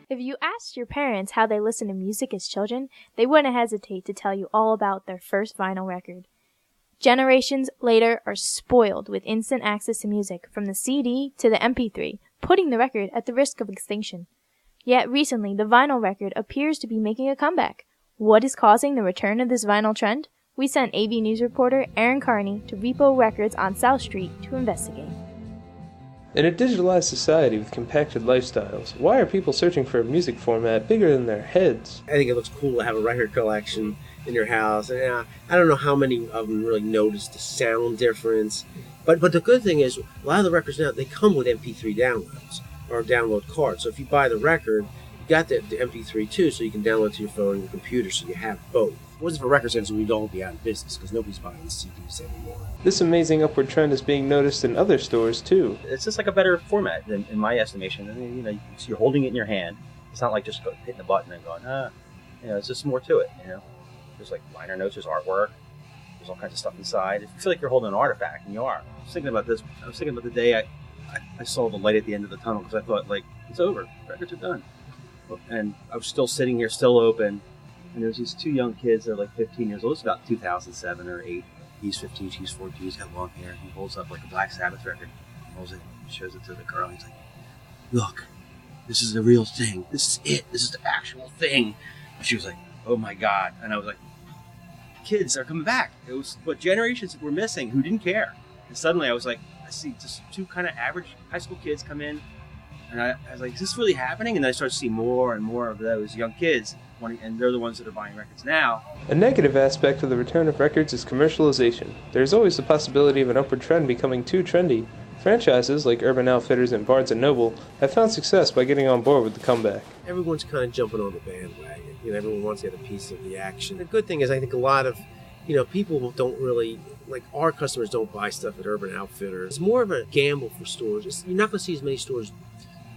If you asked your parents how they listened to music as children, they wouldn't hesitate to tell you all about their first vinyl record. Generations later are spoiled with instant access to music, from the CD to the MP3, putting the record at the risk of extinction. Yet recently, the vinyl record appears to be making a comeback. What is causing the return of this vinyl trend? We sent AV News reporter Aaron Carney to Repo Records on South Street to investigate. In a digitalized society with compacted lifestyles, why are people searching for a music format bigger than their heads? I think it looks cool to have a record collection in your house. And I don't know how many of them really notice the sound difference. But the good thing is, a lot of the records now, they come with MP3 downloads or download cards. So if you buy the record, you got the MP3 too, so you can download to your phone and your computer, so you have both. If it wasn't for record sales, we'd all be out of business because nobody's buying CDs anymore. This amazing upward trend is being noticed in other stores too. It's just like a better format than, in my estimation. I mean, so you're holding it in your hand. It's not like just hitting the button and going, it's just more to it. There's like liner notes, there's artwork, there's all kinds of stuff inside. You feel like you're holding an artifact, and you are. I was thinking about this. I was thinking about the day I saw the light at the end of the tunnel, because I thought, like, it's over. Records are done. And I was still sitting here, still open. And there was these two young kids. They're like 15 years old. It's about 2007 or 8. He's 15, she's 14. He's got long hair. He holds up like a Black Sabbath record. He holds it, shows it to the girl. He's like, "Look, this is the real thing. This is it. This is the actual thing." And she was like, "Oh my God." And I was like, kids are coming back. It was what generations were missing who didn't care. And suddenly I was like, I see just two kind of average high school kids come in. And I was like, is this really happening? And then I started to see more and more of those young kids, and they're the ones that are buying records now. A negative aspect of the return of records is commercialization. There's always the possibility of an upward trend becoming too trendy. Franchises like Urban Outfitters and Barnes & Noble have found success by getting on board with the comeback. Everyone's kind of jumping on the bandwagon. Everyone wants to get a piece of the action. The good thing is, I think a lot of people don't really, like, our customers don't buy stuff at Urban Outfitters. It's more of a gamble for stores. You're not going to see as many stores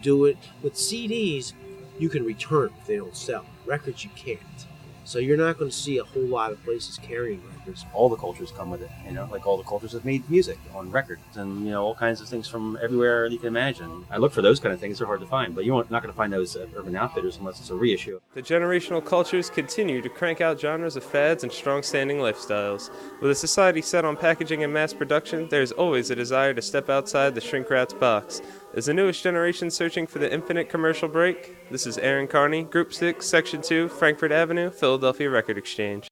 do it. With CDs, you can return them if they don't sell. Records, you can't. So you're not going to see a whole lot of places carrying records. All the cultures come with it, like all the cultures have made music on records and, all kinds of things from everywhere you can imagine. I look for those kind of things. They're hard to find, but you're not going to find those at Urban Outfitters unless it's a reissue. The generational cultures continue to crank out genres of fads and strong-standing lifestyles. With a society set on packaging and mass production, there is always a desire to step outside the shrink-wrapped box. Is the newest generation searching for the infinite commercial break? This is Aaron Carney, Group 6, Section 2, Frankfurt Avenue, Philadelphia Record Exchange.